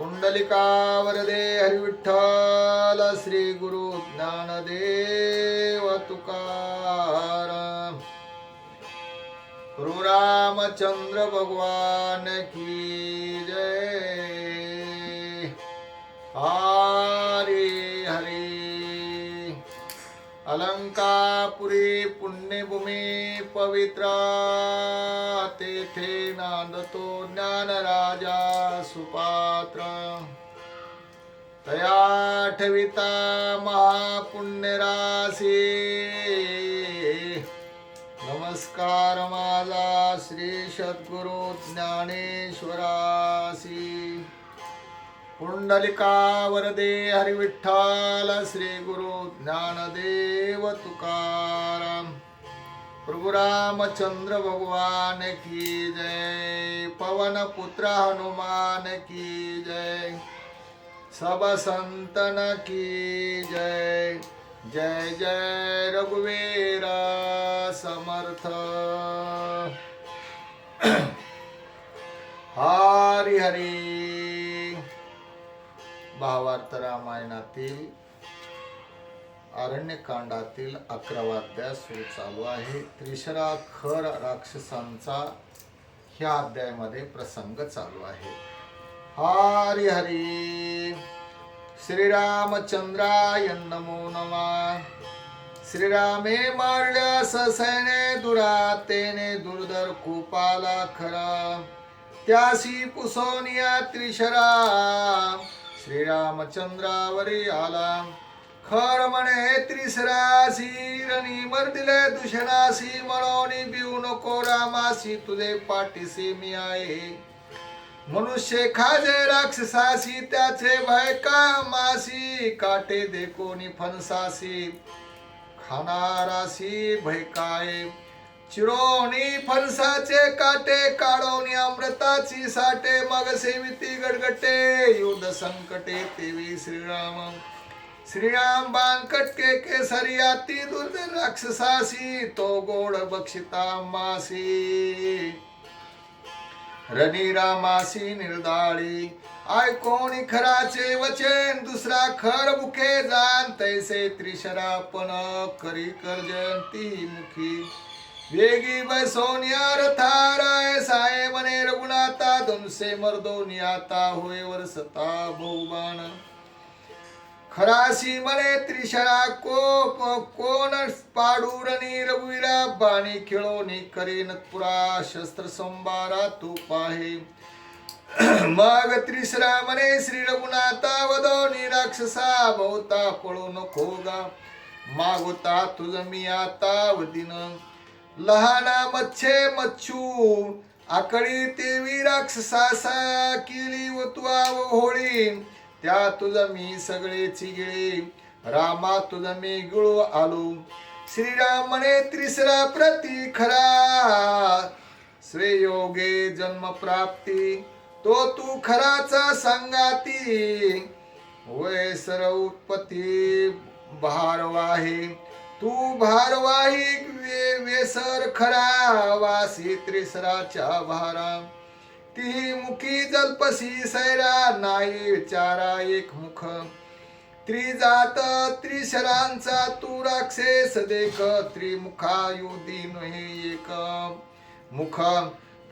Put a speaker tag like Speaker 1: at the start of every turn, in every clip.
Speaker 1: कुंडलिका वरदे हरी विठ्ठल श्री गुरु ज्ञानदेव तुकाराम। गुरु रामचंद्र भगवान की जय। हरी हरी। अलंकापुरी पुण्यभूमी पवित्र तेथे नांदतो ज्ञान राजा सुपात्र। तया ठविता महापुण्य राशी नमस्कार माझा श्री सद्गुरु ज्ञानेश्वरासी। कुंडलिका वरदे हरी विठ्ठल श्री गुरु ज्ञानदेव तुकाराम। प्रभु रामचंद्र भगवान की जय। पवन पुत्र हनुमान की जय। सब संतन की जय। जय जय रघुवीर समर्थ। हरी हरी। भावार्थ रामायणातील अरण्यकांडातील 11वा अध्याय सुरू चालू आहे। त्रिशराखर राक्षसांचा ह्या अध्यायामध्ये प्रसंग चालू आहे। हरी हरी। श्रीरामचंद्राय नमो नमः। श्रीरामे मारल्यास सैने दुरातेने दुर्धर कुपाला खरा। त्यासी पुसोनिया त्रिशरा श्रीरामचंद्रावरी आला। खर म्हणे त्रिसरासी रणी मर्दिले दुषणासी मळोनी बिऊ नको रामासी तुझे पाठीसी मी आहे। मनुष्य खाजे राक्षसासी त्याचे भय कामासी। काटे देखोनी फणसासी खाणारासी भय काय। चिरोनी फणसाचे काटे काढोनी अमृताची साठे। मग सेविती गडगटे युद्ध संकटे तेवी श्रीराम। श्रीराम बाण कटके केसरिया ती दुर्धर राक्षसासी तो गोड बक्षिता मासी। रणी रामासी निर्दाळी ऐकोनी खराचे वचन। दुसरा खर मुखे जाण तैसे त्रिशरापण करी करजंती मुखी। वेगी बैसोनिया रथाराय साये मने रघुनाथा। धनुषे मर्दोनियाता होय वरसता बहुबाण। खराशी मने त्रिशरा कोण पाडूरणी रघुवीरा। बाणी खेळोनी करीन पुरा शस्त्र संभारा तू पाहे। मग त्रिशरा मने श्री रघुनाथा वदोनी राक्षसा बहुता पळू नको गा। मागोता तुझ मी आता वदिन। लहाना मच्छे मच्छू आकळी तेवी राक्षसासा केली वतुआ होळी। त्या तुझ मी सगळे चिगिळी रामा तुझ मी गिळू आलो। श्रीराम म्हणे त्रिसरा प्रती खरा श्रेयोगे जन्म प्राप्ती। तो तू खराचा संगाती वय सर्व उत्पत्ती भारवाही। तू भारवाही वेसर खरा वासी त्रिसराच्या भारा। ती मुखी जल्पसी सैरा नाही विचारा एक मुख। त्रिजात त्रिशरांचा तू राक्षस देख। त्रिमुखा युधी नये एक मुख।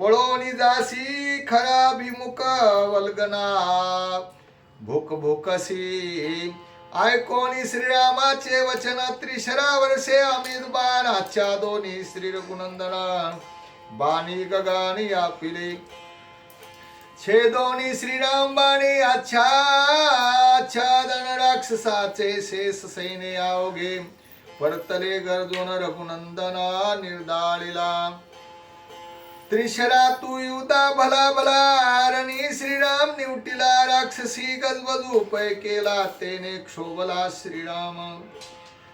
Speaker 1: पळोनी जासी खरा भिमुख वल्गना भूक भूकसी। ऐकोनी श्रीरामाचे वचन त्रिशरा वर्षे अमित बाणाच्या दोन्ही श्री रघुनंदना। बाणी गगानी आपिले छेदोनी श्रीराम बाणी आच्छादन। राक्षसाचे शेष सैन्य अवघे परतले गर्जून रघुनंदना निर्दाळीला। त्रिशरा तू युता भला भला रणी श्रीराम निवटिला। राक्षसी गजबज उपाय केला तेने क्षोभला श्रीराम।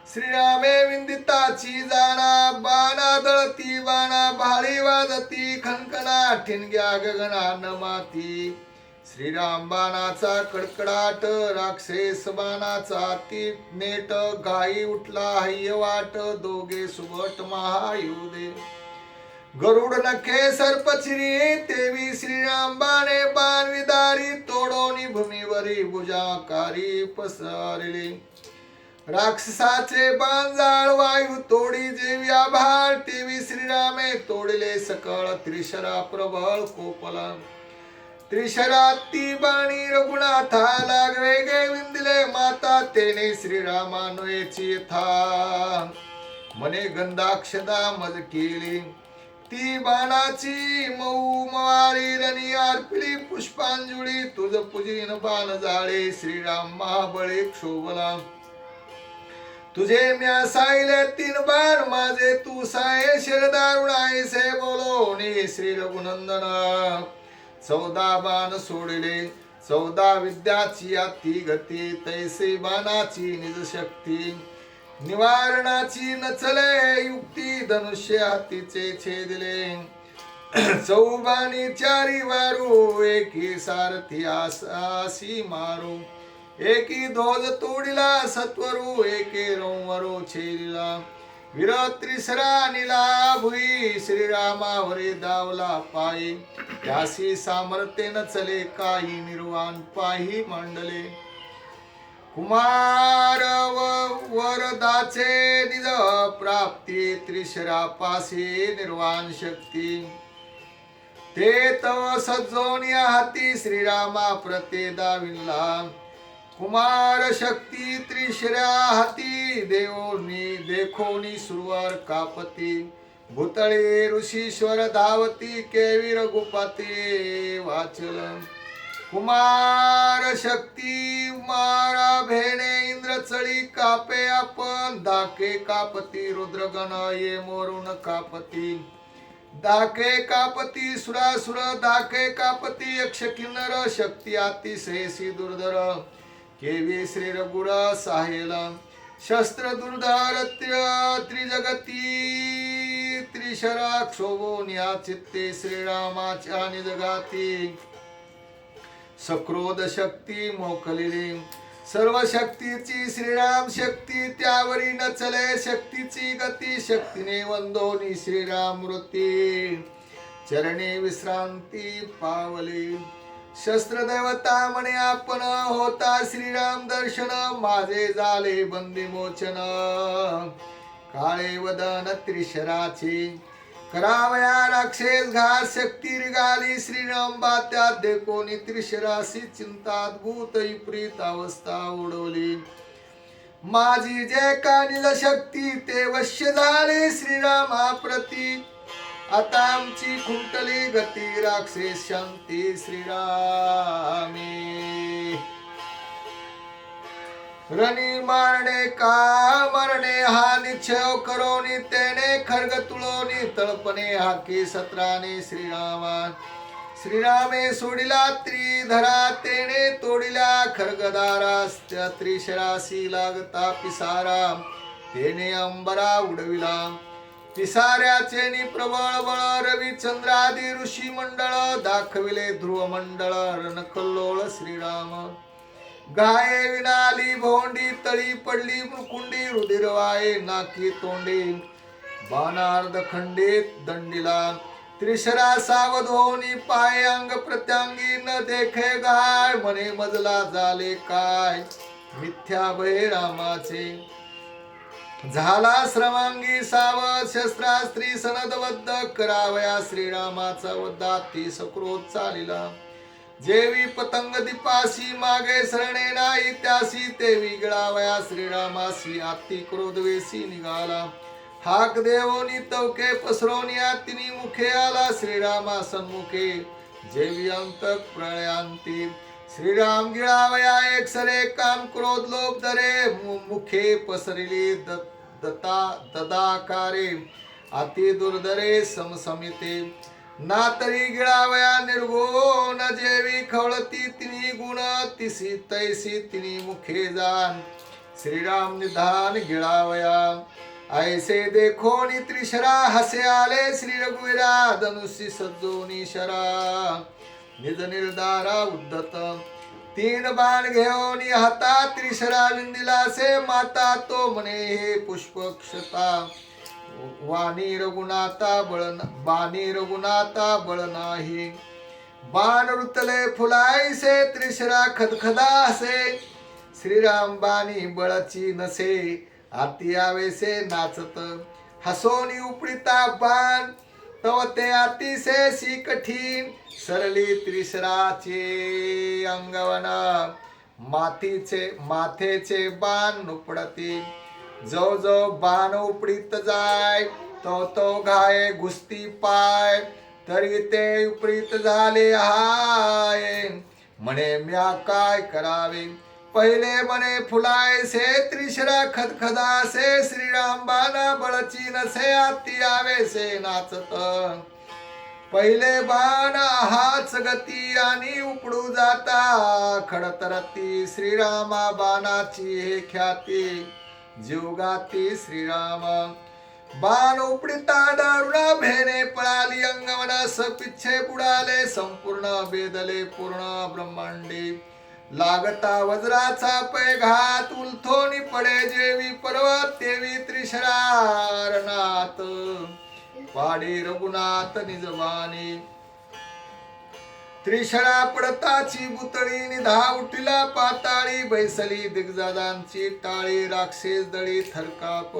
Speaker 1: श्रीरामे विंदिताची जाणा बाणा दळती बाणा भाळी वाजती। खणखणा ठिणग्या गगना न माती। श्रीराम बाणाचा कडकडाट राक्षस बाणाचा ती नेट। गाई उठला हय्य वाट दोघे सुबट महायुधे। गरुड नखे सर्पचिरी तेवी श्रीराम बाणे बाण विदारी तोडोनी भूमीवरी भुजाकारी पसरले. राक्षसाचे बांजाळ वायू तोडी जेवी आभाळ तेवी श्रीरामे तोडले सकळ त्रिशरा प्रबळ कोपला. त्रिशराती बाणी रघुनाथा लागवे गे विंदिले माता तेने श्रीरामान्वयेची यथा मने गंधाक्षदा मज केली. ती बाणाची मऊ मवाळी रणी अर्पिली पुष्पांजुळी तुझ पूजीन बाण जाळे श्रीराम महाबळे क्षोभला. तुझे म्या सायले 3 बाण माझे तू साये शिरदारुण ऐसे बोलोनी श्री रघुनंदन. 14 बाण सोडले 14 विद्याची अति गती तैसे बाणाची निज शक्ती. निवारणाची नचले युक्ती धनुष्य हातीचे छेदले. 14 चारी वारू एकी सारथी आसी मारू. एकी ध्वज तोडिला सत्वरू एके रोमवरू छेदिला. वीर त्रिसरा निला भुई श्रीरामावरी दावला पायी. त्यासी सामर्थ्य नचले काही निर्वाण पाही मांडले. कुमार वरदाचे निज प्राप्ती त्रिशरा पासी निर्वाण शक्ती. ते तव सज्जोनिया हाती श्रीरामा प्रते दाविला. कुमार शक्ती त्रिशरा हाती देवोनी देखोनी सुरवर कापती. भूतळे ऋषीश्वर धावती केवी रघुपती वाचल. कुमार शक्ती मारा भेणे इंद्र चळी कापे आपण. दाके कापती रुद्रगण ये मोरून कापती. दाके कापती सुरासुर दाके कापती यक्ष किन्नर. शक्ती अतिशयसी दुर्धर केवी श्री रघुर साहेल. शस्त्र दुर्धर त्रिजगती त्रिशरा क्षोभोनिया चित्ते श्रीरामाच्या निजगाती. सक्रोध शक्ती मोकलिली सर्व शक्तीची श्रीराम शक्ती. त्यावरी नचले शक्तीची गती. शक्तीने वंदोनी श्रीराम मृती. चरणी विश्रांती पावली. शस्त्र देवता म्हणे आपण होता श्रीराम दर्शन. माझे झाले बंदी मोचन. काळे वदन त्रिशराची करावया राक्षस घात. शक्ती रिगाली श्रीराम बात्यात देखोनी त्रिशराशी चिंताद्भूत विपरीत अवस्था उडवली. माझी जे कानिल शक्ती ते वश्य झाले श्रीरामा प्रती. आता आमची खुंटली गती राक्षस शांती श्रीरामे. रणी मारणे का मरणे हा निश्चय करोनी. तेने खड्ग तुळोनी तळपणे हाकी सत्राने श्रीरामा. श्रीरामे सोडिला त्रिधरा तेने तोडिला खड्गदारा. त्रिशराशी लागता पिसारा तेने अंबरा उडविला. पिसाऱ्याचे प्रबळ बळ रविचंद्रादी ऋषी मंडळ. दाखविले ध्रुव मंडळ रणकल्लोळ श्रीराम. गाये विनाली भोंडी तळी पडली मुकुंडी. रुधिर वाये नाकी तोंडी बाणार्ध खंडित दंडिला. त्रिशरा सावध होनी पाय अंग प्रत्यांगी. न देखे गाय म्हणे मजला झाले काय. मिथ्या भय रामाचे झाला श्रमांगी सावध. शस्त्रास्त्री सनदबद्ध करावया श्रीरामाचा वद्दा. ती सक्रोध चालिला जेवी पतंग दिपासी. मागे सरणे नाही त्यासी तेवी गिळावया श्रीरामासी. अति क्रोध वेसी निघाला. हाक देवोनी तवके पसरोनिया तिनी मुखे आला. श्रीरामा सन्मुखे जेवी अंतक प्रळयांती. श्रीराम गिळावया एक सरे काम क्रोध लोभ धरे. मुखे पसरिली ददाकारे अति दुर्धरे समसमिते. नातरी गिळावया निर्गुण जेवी खवळती तिनी गुण. तिसी तैसी तिनी मुखे जाण. श्रीराम निधान गिळावया ऐसे देखोनी त्रिशरा. हसे आले श्री रघुवीरा धनुषी सज्जोनी शरा. निज निर्धारा उद्धत 3 बाण घेऊनी हातात. त्रिशरा विंदिलासे माता. तो म्हणे हे पुष्पक्षता. बाणी रघुनाथा बळ नाही. बाण रुतले फुलाईसे त्रिशरा खदखदासे श्रीराम बाणी बळची नसे आती आवेसे नाचत हसोनी उपडिता बाण तव ते अतिशय कठीण सरली त्रिशराचे अंगवना माथेचे बाण नुपडते जो जो बाण उपडीत जाय तो तो घाये घुसती पाय तरी ते उपरीत झाले हाय म्हणे म्या काय करावे पहिले म्हणे फुलायसे त्रिशरा खदखदासे श्रीराम बाणा बळची नसे आती आवेसे नाचत पहिले बाण हाच गती आणि उपडू जाता खडतरती श्रीरामा बाणाची हे ख्याती जीवगाती श्रीराम बाण उपडिता दारुणा भेने पळाली अंगवनास पिच्छे बुडाले संपूर्ण बेदले पूर्ण ब्रह्मांडी लागता वज्राचा पैघात उलथोनी पडे जेवी पर्वत तेवी त्रिशरारनाथ पाडी रघुनाथ निजवानी त्रिशरा पडताची बुतळी निधा उठिला पाताळी बैसली दिग्जादांची टाळी राक्षस दळी थरकाप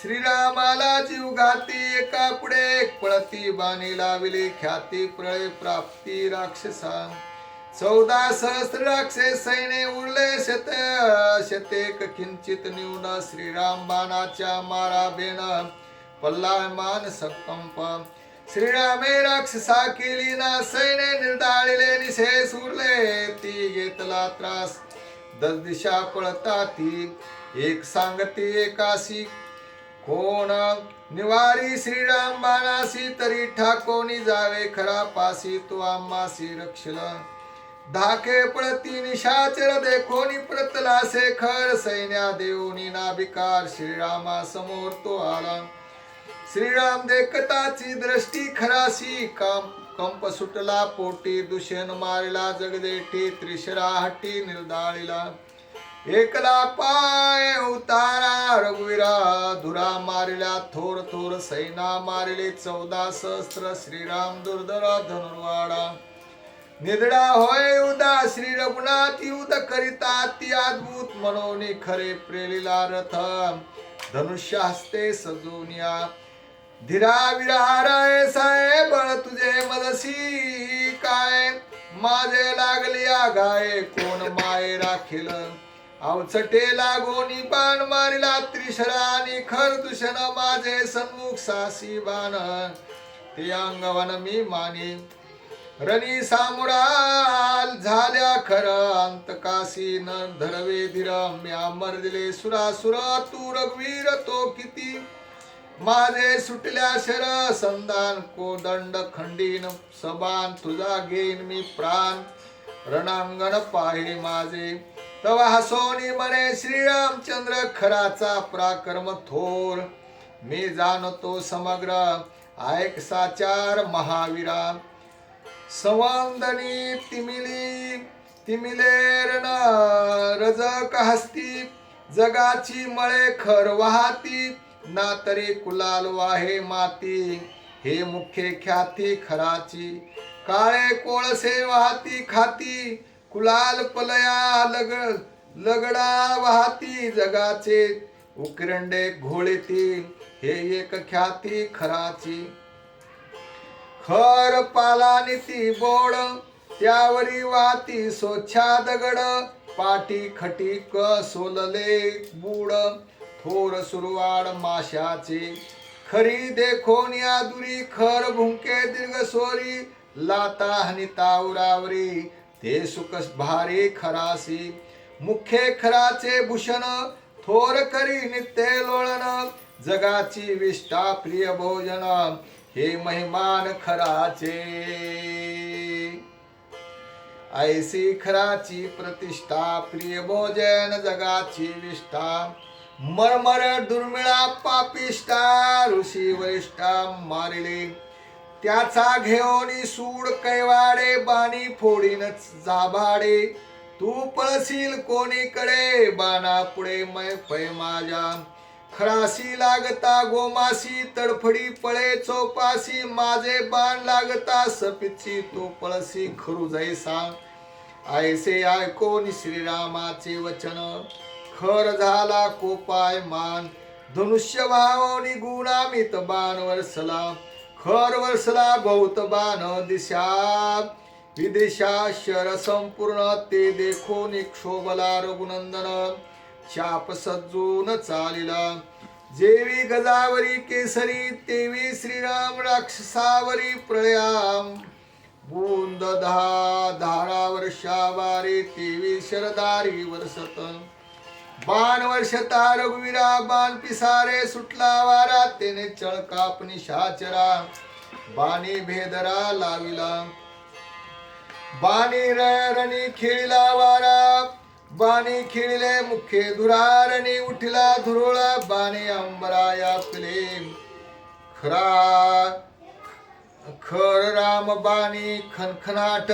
Speaker 1: श्रीरामाला जीव घाती एका पुढे एक पळती बाणी लाविली ख्याती प्रळे प्राप्ती राक्षसा 14 सहस्र राक्षस सैन्य उरले शतेक किंचित न्यून श्रीराम बाणाच्या मारा बेन पल्लामान संकंप श्रीरामे राक्षसा केली ना सैन्य निर्दाळिले निशेष उरले ती घेतला त्रास 10 दिशा पळता ती एक सांगती एकाशी कोण निवारी श्रीराम बाणासी तरी ठाकोनी जावे खरा पासी तू आम्हासी रक्षल धाके पळती निशाचर देखोनी प्रतलासे खर सैन्या देवनी नाभिकार श्रीरामा समोर तो आला श्रीराम देखताची दृष्टी खरासी कंप सुटला पोटी दुष्यन मारिला जगदेठी त्रिशरा हट्टी निर्दाळिला एकला पाय उतारा रघुवीरा धुरा मारिल्या थोर थोर सैना मारिले 14 सहस्र श्रीराम दुर्धर धनुर्वाडा निधडा होय उदा श्री रघुनाथ युद्ध करिता अति अद्भुत मनोनी खरे प्रेलिला रथ धनुष्य हस्ते सजूनिया धीरा विराराय साय बळ तुझे मदसी काय माझे लागली आगाय कोण माये राखील अवचटे लागोनी बाण मारिला त्रिशरा आणि खर दुषण माझे सन्मुख सासी बाण ते अंगवन मी मानी रणी सामुराल झाल्या खर अंतकासी न धरवे धीर म्या मरदिले सुरासुर तू रघुवीर तो किती माझे सुटल्या शर संधान कोदंड खंडीन सबान तुझा घेईन मी प्राण रणांगण पाहे माझे तवा हसोनी म्हणे श्रीरामचंद्र खराचा पराक्रम थोर मी जाणतो समग्र ऐक साचार महावीरा संवंदनी तिमिलेरन रजक हस्ती जगाची मळे खर वाहती ना तरी कुलाल वाहे माती हे मुख्य ख्याती खराची काळे कोळसे वाहती खाती कुलाल पलया लगडा वाहती जगाचे उकिरंडे घोळीती हे एक ख्याती खराची खर पालानी ती बोड त्यावरी वाहती सोच्छा दगड पाटी खटीक सोलले बूड थोर सुरवाड माशाचे खरी देखोनिया दुरी खर भुंके दीर्घ सोरी लाता हनिता उरावरी ते सुख भारी खरासी मुख्य खराचे भूषण थोर करी नित्य लोळण जगाची विष्टा प्रिय भोजन हे महिमान खराचे ऐसी खराची प्रतिष्ठा प्रिय भोजन जगाची विष्ठा मरमर दुर्मिळा पापिष्टा ऋषी वरिष्ठा मारिले त्याचा घेऊनी सूड कैवाडे बाणी फोडीन जाभाडे तू पळशील कोणीकडे बाणा पुढे मै पै माझ्या खरासी लागता गोमासी तडफडी पळे चौपासी माझे बाण लागता सपिची तो पळसी खरू जैसा ऐसे ऐकोन श्रीरामाचे वचन खर झाला कोपाय मान धनुष्य भावनी गुणामित बाण वरसला खर वरसला बहुत बाण दिशा विदिशा शर संपूर्ण ते देखो निक्षोभला रघुनंदन चाप सज्जून चालिला जेवी गजावरी केसरी तेवी श्रीराम राक्षसावरी प्रळयाम बूंद धारा वर्षावारे तेवी शरदारी वर्षत बाण वर्षता रघुवीरा बाण पिसारे सुटला वारा तेने चळकाप निशाचरा बाणी भेदरा लाविला बाणी रणी खेळला वारा बाणी खेळले मुखे धुरारणी उठला धुरोळा बाणी अंबराया पिले खर राम बाणी खनखनाट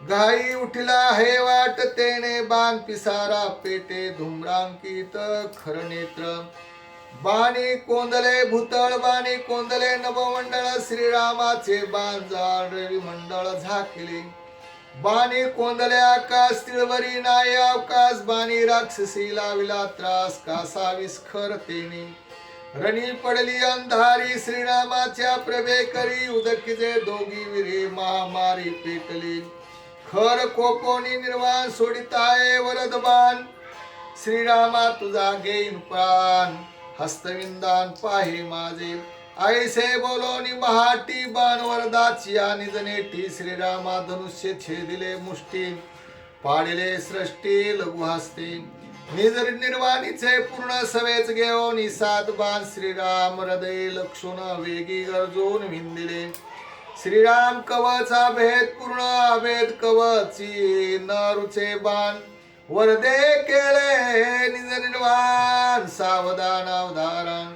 Speaker 1: घाई उठला हे वाट तेने बाण पिसारा पेटे धुम्रांकित खर नेत्र बाणी कोंदले भूतळ बाणी कोंदले नवमंडळ श्रीरामाचे बाण जाळ रवी मंडळ झाकले बाणी कोंदले आकाश तिळवरी नाय अवकाश बाणी राक्षसी लाविला त्रास कासा विस्खर तेने रणी पडली अंधारी श्रीरामाच्या प्रभे करी उदकिजे दोघी विरे महामारी पेटली खर कोपोनी निर्वाण सोडिताये वरद बाण श्रीरामा तुझा घेईन प्राण हस्तविंदान पाहे माझे ऐसे बोलोनी महाटी बाण वरदाची आणि जनेटी श्रीरामा धनुष्य छेदिले मुष्टी पाडिले सृष्टी लघु हस्ते निजर निर्वाणीचे पूर्ण सवेच घेऊन सात बाण श्रीराम हृदय लक्षून वेगी गरजून विंदिले श्रीराम कवचा भेद पूर्ण अभेद कवची नरुचे बाण वरदे केले निज निर्वाण सावधान अवधारण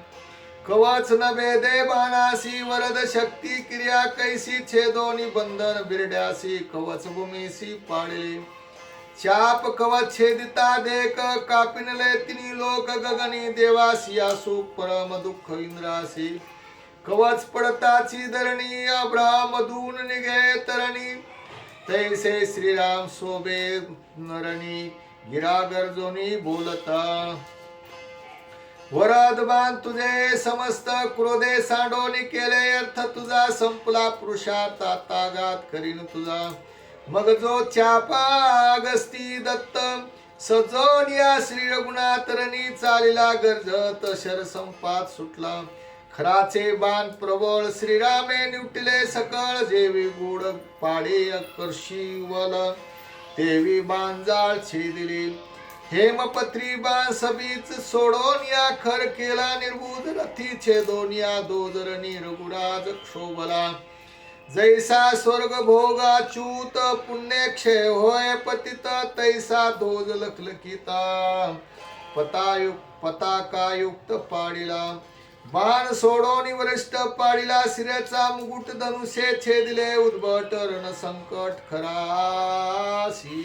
Speaker 1: कवच न भेदे बाणासी वरद शक्ती क्रिया कैसी छेदोनी बंधन बिरड्यासी कवच भूमीसी पाडले चाप कवच छेदिता देक कापिनले तिनी लोक गगनी देवासी आसु परम दुःख इंद्रासी कवच पडताची धरणी अब्रामधून निघे तरणी तैसे श्रीराम सोबे नरणी गिरा गर्जोनी बोलता वरद बाण तुझे समस्त क्रोधे सांडोनी केले अर्थ तुझा संपला पुरुषार्थ आता घात करीन तुझा मग जो चापा अगस्ती दत्त सजोनिया श्री रघुनाथ रणी चालिला गर्जत शर संपात सुटला खराचे बाण प्रबळ श्रीरामे निवटिले सकळ जेवी गुड पाडे आकर्षी वल तेवी बाण जाळ छेदिली हेमपत्री बाण सबीच सोडोन या खर केला निर्बुध रथी छेदोन या दोजरणी रघुराज क्षोभला जैसा स्वर्ग भोगाच्युत पुण्यक्षय होय पतित तैसा धोज लखलकिता पताकायुक्त पाडिला बाण सोडोनी वरिष्ठ पाडिला शिरेचा मुकुट धनुष्य छेदिले उद्भट रण संकट खरासी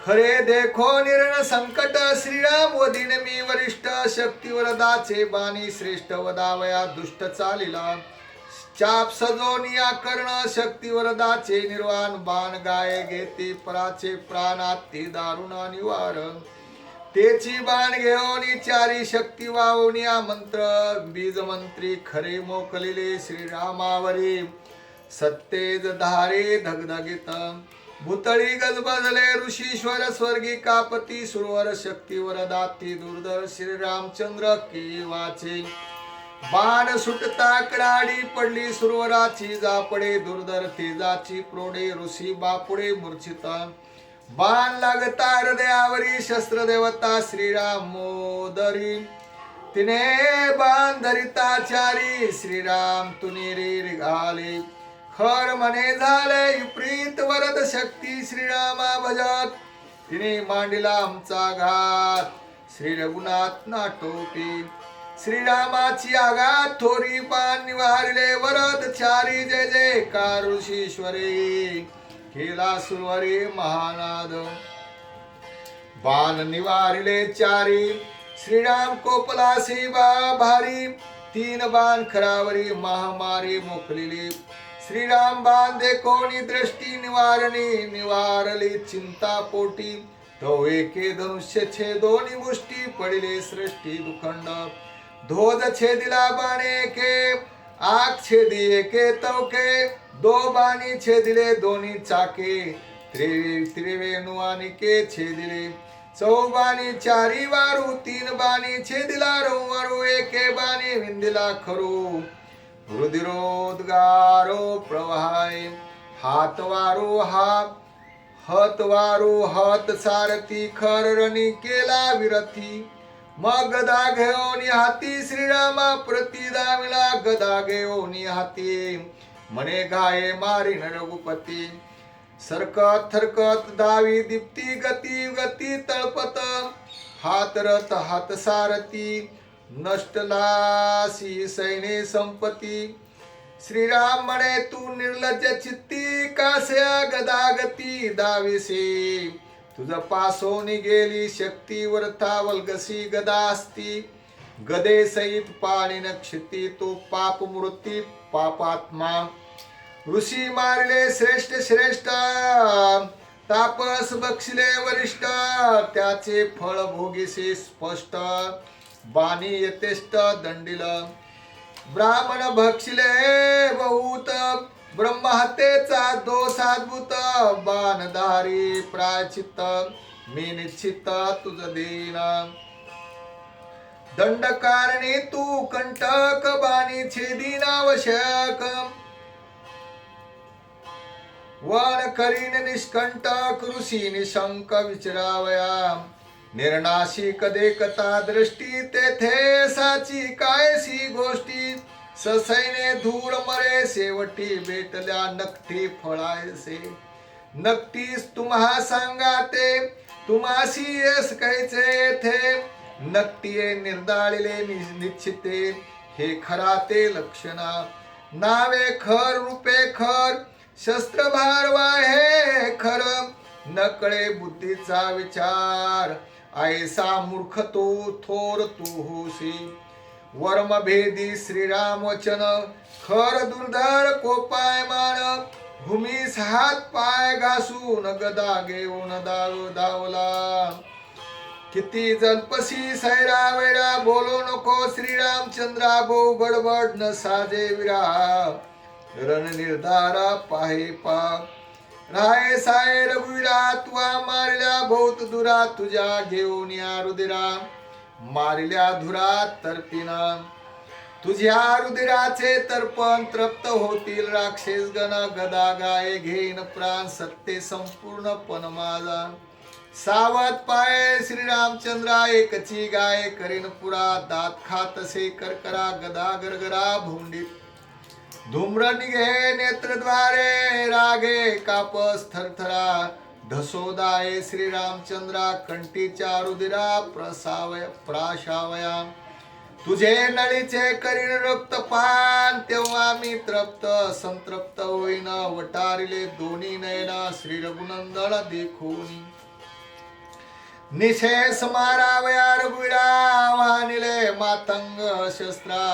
Speaker 1: खरे देखो निरण संकट श्रीराम वदीन मी वरिष्ठ शक्ती वरदाचे बाणी श्रेष्ठ वदावया दुष्ट चालिला चाप सजोनिया कर्ण शक्ती वरदाचे निर्वाण बाण गाये घेते पराचे प्राणाती दारुणा निवार तेची बाण घेऊन चारी शक्ती वावनिया मंत्र बीज मंत्री खरे मोकलिले श्रीरामावरी सत्तेज धारे धगधगित भूतळी गजबजले ऋषीश्वर स्वर्गी कापती सुरवर शक्ती वरदाती दुर्धर श्रीरामचंद्र की वाचे बाण सुटता कडाडी पडली सुरवराची जापडे दुर्धर तेजाची प्रोडे ऋषी बापुडे मूर्छिता बाण लागता हृदयावरी शस्त्र देवता श्रीराम मोदरी तिने बाण धरिताचारी श्रीराम तुनी घाले खर मने झाले विपरीत वरद शक्ती श्रीरामा भजत तिने मांडिला आमचा घात श्री रघुनाथ नाटोपी श्रीरामाची आघात थोरी बाण निवारले वरद चारी जय जयकार ऋषीश्वरी केला सुरवरी महानाद बाण निवारिले चारी श्रीराम कोपलासी भारी तीन बाण खरावरी महामारी मोकलिली श्रीराम बाण देखोनी दृष्टी निवारली चिंता पोटी तो एके धनुष्य छेदोनी मुष्टी पडिले सृष्टी दुखंड धोद छेदिला बाणे के आग छेदी एके तवके दो बाणी छेदिले दोन्ही चाके त्रिवेणु आणिके छेदिले चौबाणी चारी वारू तीन बाणी छेदिला रोवारू एके बाणी विंदिला खरू रुधिरोद्गारो प्रवाहाय हात वारू हात सारथी खररणी केला विरथी मग गदा घेऊन हाती श्रीरामा प्रति दाविला गदा घेऊन हाती मने गाये मारिन रघुपती सरकत थरकत दावी दीप्ती गती तळपत हात रथ हात सारथी नष्टलासी सैने संपती श्रीराम म्हणे तू निर्लज्ज चित्ती कास्या गदागती दाविसे तुझ पासोनी गेली शक्ती वरथा वल्गसी गदा असती गदे सहित पाणी नक्षती तो पाप मूर्ती पापात्मा ऋषी मारले श्रेष्ठ तापस बक्षिले वरिष्ठ त्याचे फळ भोगीसे स्पष्ट बाणी यथेष्ट दंडिल ब्राह्मण भक्षिले बहुत ब्रह्महत्येचा दोषाद्भुत बाणधारी प्रायचित्त मी निश्चित तुझ देईन दंडकारणी तू कंटक बाणी छेदीनावश्यक वन करीन निष्कंटक ऋषी निशंक विचरावया निर्नाशी कदे कथा दृष्टी तेथे साची कायसी गोष्टी ससैने धूळ मरे शेवटी भेटल्या नकटी फळायसे नकटीस तुम्हा सांगाते तुम्हासी येस कैचे थे नकटीये निर्दाळिले निश्चिते हे खरा ते लक्षणा नावे खर रूपे खर शस्त्र भारवा हे खर नकळे बुद्धीचा विचार ऐसा मूर्ख तो थोर तू होसी वर्म भेदी श्रीराम वचन खर दुर्धर कोपायमान भूमीस हात पाय घासून गदा घेऊन धावला किती जल्पसी सैरा वैरा बोलो नको श्रीरामचंद्रा बो बडबड न साजे विरा रण निर्धारा पाहे पा राय साय रघुवीरा तुवा मारल्या बहुत दुरा तुझ्या घेऊन या रुदिरा मारल्या धुरा तर्पिना तुझ्या रुदिराचे तर्पण तृप्त होतील राक्षस गण गदा गाये घेईन प्राण सत्ते संपूर्ण पण माझा सावध पाय श्रीरामचंद्रा एकची गाय करीन पुरा दात खातसे करकरा गदा गरगरा भोंडीत धूम्र निघे नेत्रद्वारे रागे कापस थरथरा ढसोदाये श्रीरामचंद्रा कंठीच्या रुदिरा प्राशावया तुझे नळीचे करीन रक्तपान तेव्हा मी तृप्त संतृप्त होईन वटारिले दोन्ही नयना श्री रघुनंदन देखून निशेष मारावया रघुवीरा वानिले मातंग शस्त्रा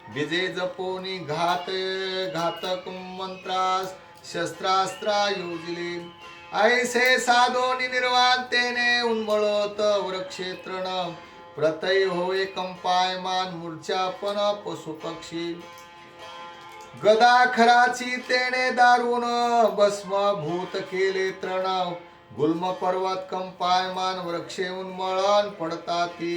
Speaker 1: विजय जपोनी घातक मंत्रास शस्त्रास्त्रा योजिली ऐसे साधोनी निर्वांतेने उन्मळत वृक्षेत्रण प्रतय होय कंपायमान मूर्छापन पशुपक्षी गदा खराची तेने दारुण भस्म भूत केले तृण गुल्म पर्वत कंपायमान वृक्षे उन्मळन पडताती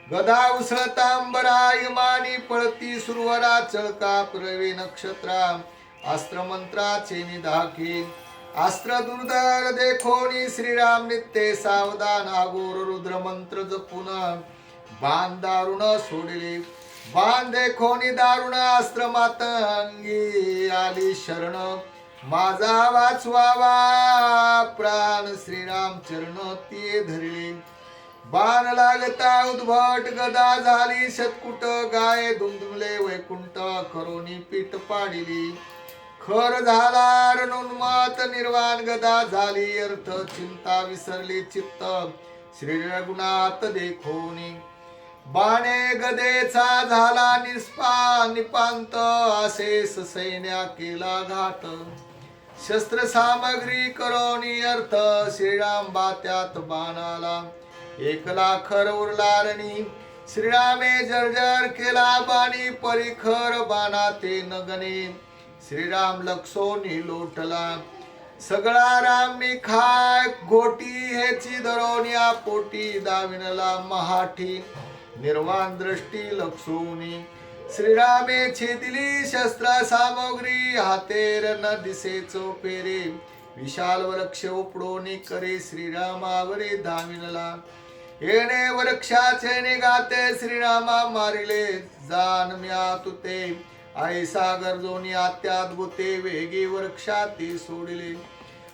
Speaker 1: गदा उसळतांबरा यमानी पळती सुरवरा चळका प्रवे नक्षत्रा अस्त्र मंत्राचे निधाकी अस्त्र दुर्धर देखोनी श्रीराम नित्य सावधान अघोर रुद्र मंत्र जपून बाण दारुण सोडिले बाण देखोनी दारुण अस्त्र मातंगी आली शरण माझा वाचवावा प्राण श्रीराम चरण ते धरले बाण लागता उद्भट गदा झाली शतकुट गाय दुमदुमले वैकुंठ करोनी पीठ पाडिली खर झाला रणोन्मात निर्वाण गदा झाली अर्थ चिंता विसरली चित्त श्री रघुनाथ देखोनी बाणे गदेचा झाला निपांत असेस सैन्या केला घात शस्त्र सामग्री करोनी अर्थ श्रीराम बात्यात बाणाला 1,00,000 उरला रणी श्रीरामे जर्जर केला बाणी परिखर बाणा ते नगणे श्रीराम लक्षोनी लोटला सगळा राम मी खाय घोटी हेची धरोनिया पोटी दाविनला महाठी निर्वाण दृष्टी लक्षोनी श्रीरामे छेदिली शस्त्र सामग्री हातेर न दिसे चोपेरे विशाल वृक्ष उपडोनी करे श्रीरामावरी धाविनला येणे वृक्षाचे निघाते श्रीरामा मारिले जान म्या तुते आई सागर जोनी अत्याद्भुते वेगी वृक्षाती सोडिले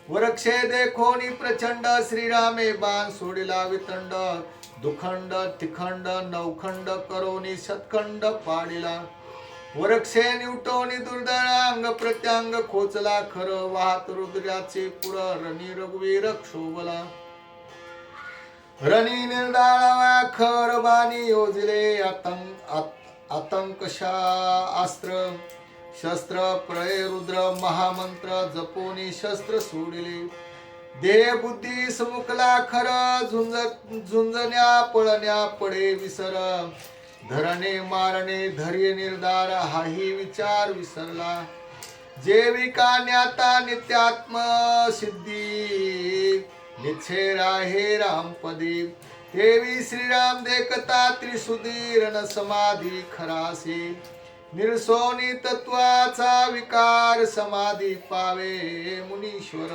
Speaker 1: वृक्षे देखोनी प्रचंड श्रीरामे बाण सोडिला वितंड दुखंड तिखंड नवखंड करोनी शतखंड पाडिला वृक्षे निवटोनी दुर्दरांग प्रत्यांग खोचला खर वाहत रुद्राचे पुर रणी रघुवीर क्षोभला रणी निर्दाळा खर बाणी योजले आतंकशा अस्त्र शस्त्र प्रय रुद्र महामंत्र जपोनी शस्त्र सोडिले देह बुद्धी समुखला खर झुंजण्या पळण्या पडे विसर धरणे मारणे धैर्य निर्धार हाही विचार विसरला जेविका ज्ञाता नित्यात्म सिद्धी निच्छेरा हे रामपदी देवी श्रीराम देखता त्रिसुधीरण समाधी खरासी निर्सोनी तत्वाचा विकार समाधी पावे मुनीश्वर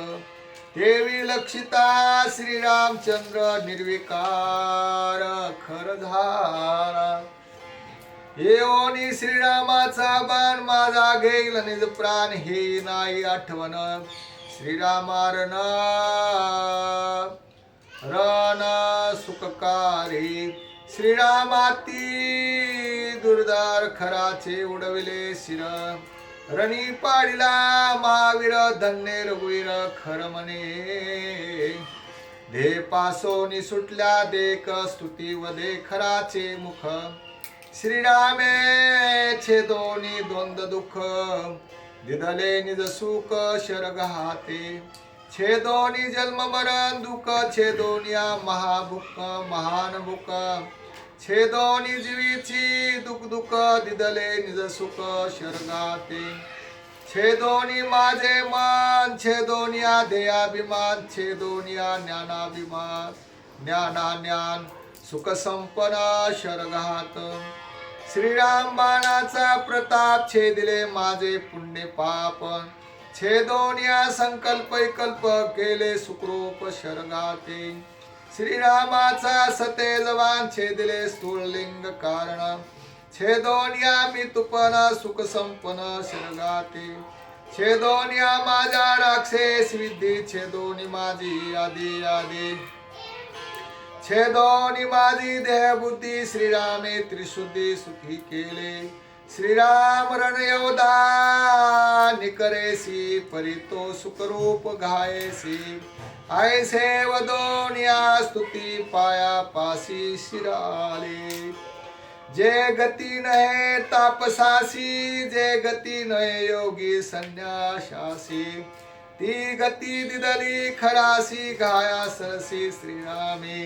Speaker 1: देवी लक्षिता श्रीरामचंद्र निर्विकार खरधारा येओनी श्रीरामाचा बाण माझा घेईल निज प्राण हे नाही आठवण श्रीरामारण रण सुखकारी श्रीरामाती दुर्धार खराचे उडविले शिर रणी पाडिला महावीर धन्य रघुवीर खर म्हणे दे पासोनी सुटल्या देख स्तुती वदे खराचे मुख श्रीरामे छेदोनी द्वंद दुःख दिदले निज सुख शरग हाते छेदोनी जन्म मरण दुःख छेदोनिया महाभुक महान भुक छेदोनी जीवीची दुःख दिदले निज सुख शरगाते छेदोनी माझे मन छेदोनिया देयाभिमान छेदोनिया ज्ञानाभिमान ज्ञान सुख संपन्न शरगात श्रीराम बाणाचा प्रताप छेदिले माझे पुण्य पाप छेदोनिया संकल्प विकल्प केले सुखरूप शरगाते श्रीरामाचा सतेजवान छेदिले स्थूललिंग कारण छेदोनिया मी तुपना सुख संपन्न शरगाते छेदोनिया माझा राक्षस विद्धी छेदोनी माझी आदी आदी छेदोनी माझी देह बुद्धी श्रीरामे त्रिशुद्धी सुखी केले श्रीराम रणयोधा निकरेसी परितो सुखरूप घायसी ऐसे वदोनिया स्तुती पाया पासी शिराले जे गती नहे तापसासी जे गती नहे योगी संन्यासासी ती गती दिदली खरासी घाया सरसी श्रीरामे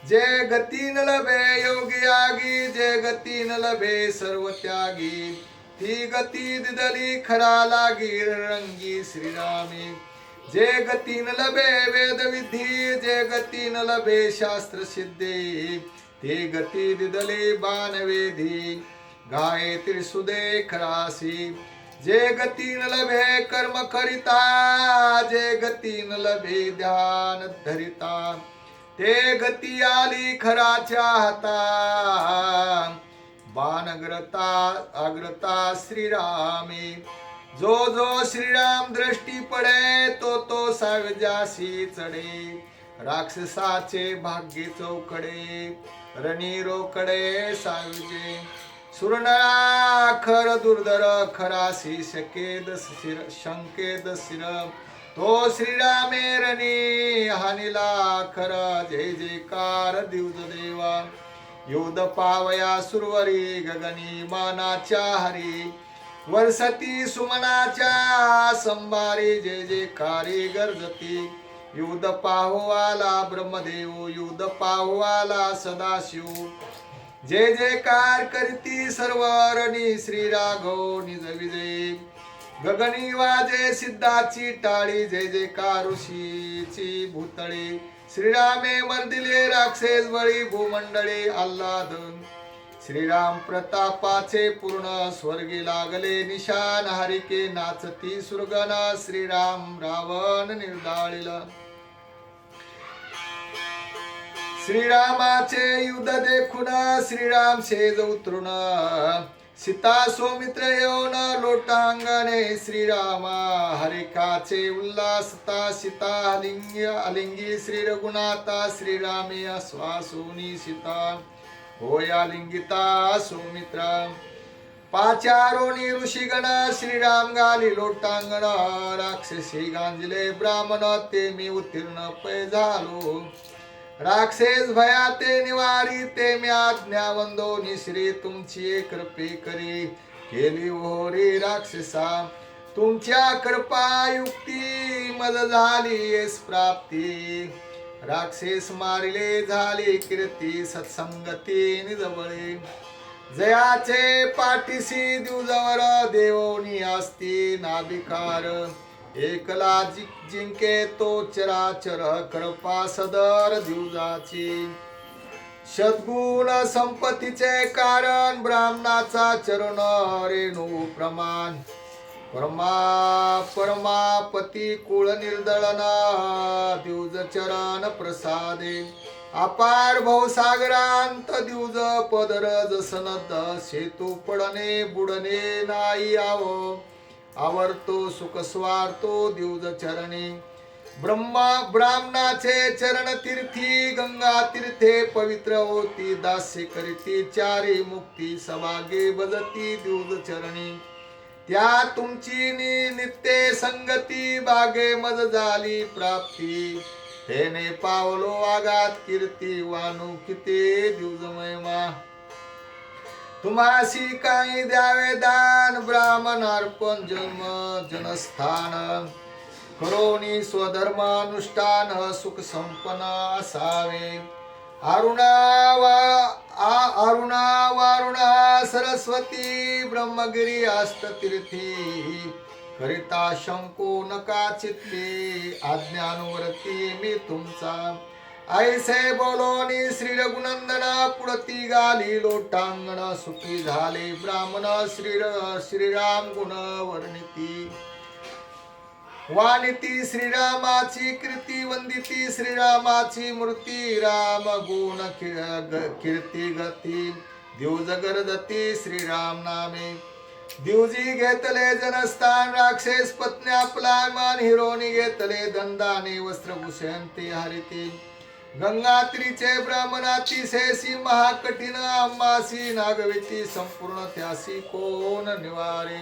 Speaker 1: जे गती न लभे योगी आगी जे गती न लभे सर्व त्यागी ती गती दिदली खरा लागी रंगी श्रीरामे जे गती न लभे वेद विधी जे गती न लभे शास्त्र सिद्धे ते गती दिदले बाणवेधी गाये त्रिसुदे खरासी जे गती न लभे कर्म करिता जे गती न लभे ध्यान धरिता ते गती आली खराच्या हाता बाणग्रता अग्रता श्रीरामे जो जो श्रीराम दृष्टी पडे तो सावजासी चढे राक्षसाचे भाग्य चौकडे रणी रोकडे सावजे सुरनळा खर दुर्धर खरासी शंकेद शिर तो श्रीरामेरणी हानिला खरा जय जयकार दिवज देवा योद पावया सुरवरी गगनी मानाच्या हरी वर्षती सुमनाच्या संभारी जय जयकारी गर्जती युध पाहुवाला ब्रह्मदेव युध पाहुवाला सदाशिव जय जयकार करती सर्वरणी श्री राघव निज विजय गगनी वाजे सिद्धाची टाळी जय जयकार ऋषीची भूतळी श्रीरामे मर्दिले राक्षस बळी भूमंडळी आल्हाद श्रीराम प्रतापाचे पूर्ण स्वर्गी लागले निशान हरिके नाचती सुरगना श्रीराम रावण निर्दाळिला श्रीरामाचे युद्ध देखून श्रीराम शेज उतरून सीता सौमित्र येऊन लोटांगणे श्रीरामा हरिकाचे उल्हासता सीता अलिंगी श्री रघुनाथा श्रीरामे आश्वासोनी सीता होया लिंगिता सौमित्रा पाचारोनी ऋषीगण श्रीराम गाली लोटांगण राक्षसी गांजले ब्राह्मण ते मी उत्तीर्ण पै झालो राक्षस भया ते निवारी ते मी आज्ञा वंदो श्री तुमची कृपे करी केली होरी राक्षसा तुमच्या कृपा युक्ती मज झाली येस प्राप्ती राक्षस मारिले झाली कीर्ती सत्संगती निजबळे जयाचे पाठीसी दिवजवर देवोनी असती नाभिकार एकला जिंके तो चराचर कृपा सदर दिवजाची सद्गुण संपत्तीचे कारण ब्राह्मणाचा चरण रेणू प्रमाण परमापती कुळ निर्दळना दिवज चरण प्रसादे अपार भवसागरांत दिवज पदर जसनद सेतू पडणे बुडणे नाही आवर्तो सुख स्वार्तो दिवज चरणी ब्राह्मणाचे चरण तीर्थी गंगा तीर्थे पवित्र होती दास्य करीती चारी मुक्ती सवागे बजती दिवज चरणी त्या तुमची नित्य संगती बागे मज झाली प्राप्ती तेने पावलो आगात कीर्ती वानू किती दिवज महिमा तुम्हासी काही द्यावे दान ब्राह्मण अर्पण जन्म जनस्थान करोनी स्वधर्मानुष्ठान सुख संपन्न असावे अरुणा वारुणा सरस्वती ब्रह्मगिरी अष्टतीर्थी करिता शंको नका चित्ती आज्ञानुवर्ती मी तुमचा ऐसे बोलोनी श्री रघुनंदना पुढती गाली लोटांगण सुखी झाले ब्राह्मण श्रीराम गुण वर्णिती वानिती श्रीरामाची कीर्ती वंदिती श्रीरामाची मूर्ती राम गुण कीर्ती गती दिवज गरजती श्रीराम नामे दिवजी घेतले जनस्थान राक्षस पत्न्या प्लायमान हिरोनी घेतले दंडाने वस्त्रभूषण ते हरिती गंगात्रीचे ब्राह्मणाची शेसी महाकठीण आम्हासी नागविती संपूर्ण त्यासी कोण निवारे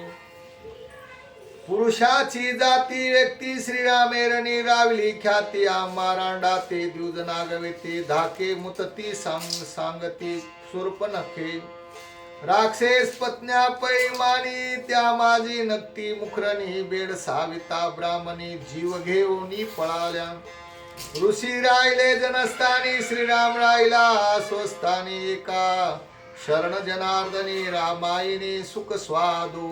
Speaker 1: पुरुषाची जाती व्यक्ती श्रीरामेरणी रावली ख्याती आम्हा रांडाते द्युज नागविती धाके मुतती सांगती सुरप नखे राक्षस पत्न्या पैमानी त्या माझी नक्ती मुखरणी बेड साविता ब्राह्मणी जीव घेऊनी पळाल्या ऋषी राहिले जनस्थानी श्रीराम राहिला स्वस्थानी एका शरण जनार्दनी रामायणी सुख स्वादू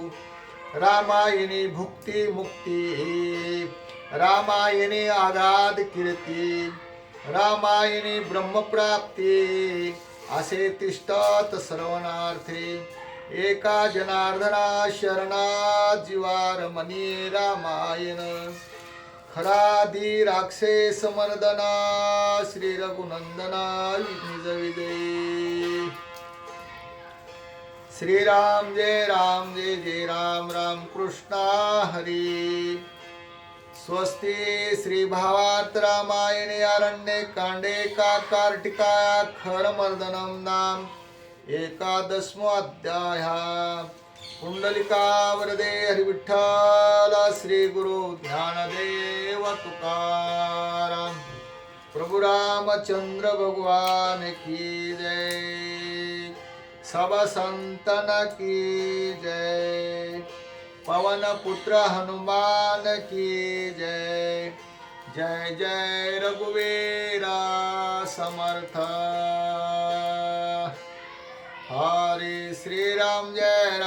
Speaker 1: रामायणी भुक्ती मुक्ती रामायणी आगाध कीर्ती रामायणी ब्रह्मप्राप्ती असे तिष्ठत सर्वनार्थे एका जनार्दना शरणा जीवार मनी रामायण खरादी राक्षस मर्दना श्री रघुनंदना निज विजय श्रीराम जय जय राम राम कृष्णा हरी स्वस्ति श्री भावार्थ रामायणे आरण्ये कांडे का कार्तिका खरमर्दनम नाम एकादशमो अध्याय पुंडलिका वरदे हरिविठ्ठल श्री गुरु ज्ञानदेव सेवा तुकाराम। प्रभु रामचंद्र भगवान की जय। सब संतन की जय। पवन पुत्र हनुमान की जय। जय जय रघुवीरा समर्थ। हरे श्री राम जय जय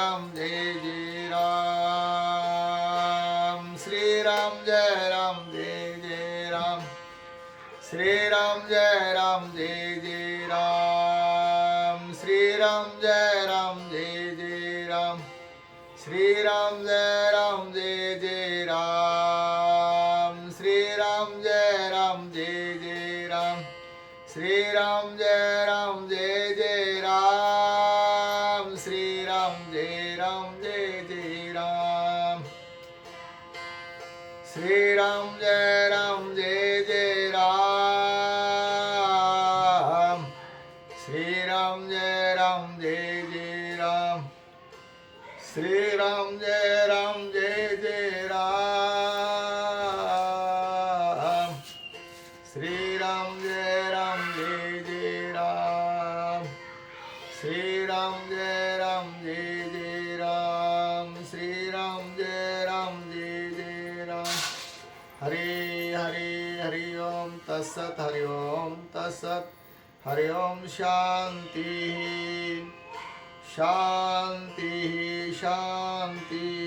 Speaker 1: राम। श्री राम जय जय राम। श्री राम जय जय राम। श्री राम जय जय राम। श्री राम जय जय राम। श्री राम जय जय राम। श्री राम जय जय राम। श्री राम जय जय राम। श्री राम जय जय राम। श्री राम जय जय राम। श्री राम जय जय राम। श्री राम जय जय राम। श्री राम जय जय राम। श्री राम जय जय राम। हरे हरे हरि ओम तत्सत। हरि ओम तत्सत। हरि ओम शांति शांति शांति।